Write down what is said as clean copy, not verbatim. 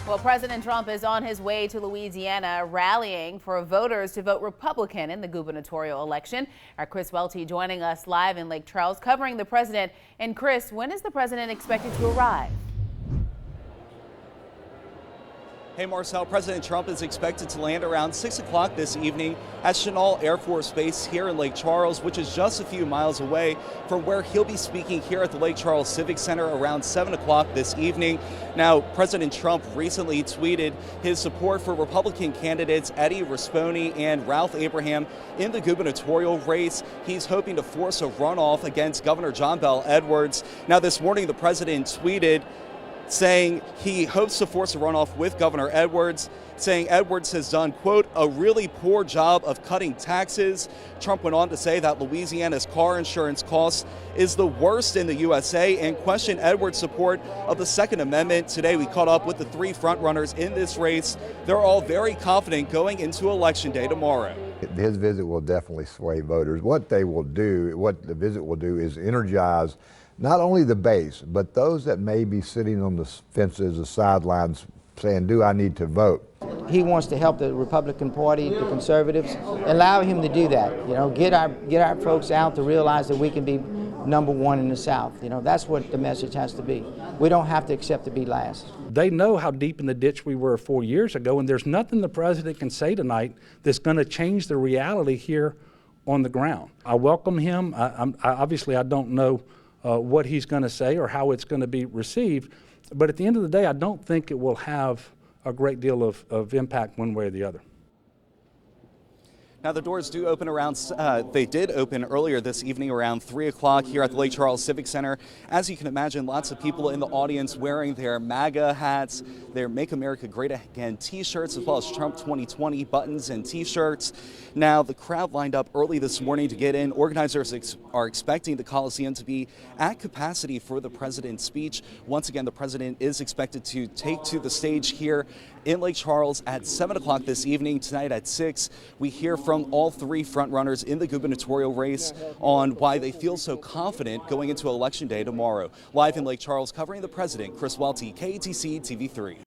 Well, President Trump is on his way to Louisiana rallying for voters to vote Republican in the gubernatorial election. Our Chris Welty joining us live in Lake Charles covering the president. And Chris, when is the president expected to arrive? Hey Marcel, President Trump is expected to land around 6 o'clock this evening at Chenal Air Force Base here in Lake Charles, which is just a few miles away from where he'll be speaking here at the Lake Charles Civic Center around 7 o'clock this evening. Now, President Trump recently tweeted his support for Republican candidates Eddie Rispone and Ralph Abraham in the gubernatorial race. He's hoping to force a runoff against Governor John Bel Edwards. Now, this morning, the president tweeted saying he hopes to force a runoff with Governor Edwards, saying Edwards has done, quote, a really poor job of cutting taxes. Trump went on to say that Louisiana's car insurance cost is the worst in the USA and questioned Edwards' support of the Second Amendment. Today, we caught up with the three frontrunners in this race. They're all very confident going into Election Day tomorrow. His visit will definitely sway voters. What the visit will do is energize not only the base, but those that may be sitting on the fences, the sidelines, saying, do I need to vote? He wants to help the Republican Party, the conservatives, allow him to do that. You know, get our folks out to realize that we can be number one in the South. You know, that's what the message has to be. We don't have to accept to be last. They know how deep in the ditch we were 4 years ago, and there's nothing the president can say tonight that's going to change the reality here on the ground. I welcome him. Obviously, I don't know what he's going to say or how it's going to be received. But at the end of the day, I don't think it will have a great deal of impact one way or the other. Now, the doors do open around, they did open earlier this evening around 3 o'clock here at the Lake Charles Civic Center. As you can imagine, lots of people in the audience wearing their MAGA hats, their Make America Great Again t-shirts, as well as Trump 2020 buttons and t-shirts. Now, the crowd lined up early this morning to get in. Organizers are expecting the Coliseum to be at capacity for the president's speech. Once again, the president is expected to take to the stage here in Lake Charles at 7 o'clock this evening. Tonight at 6, we hear from all three frontrunners in the gubernatorial race on why they feel so confident going into Election Day tomorrow. Live in Lake Charles covering the president, Chris Welty, KATC TV3.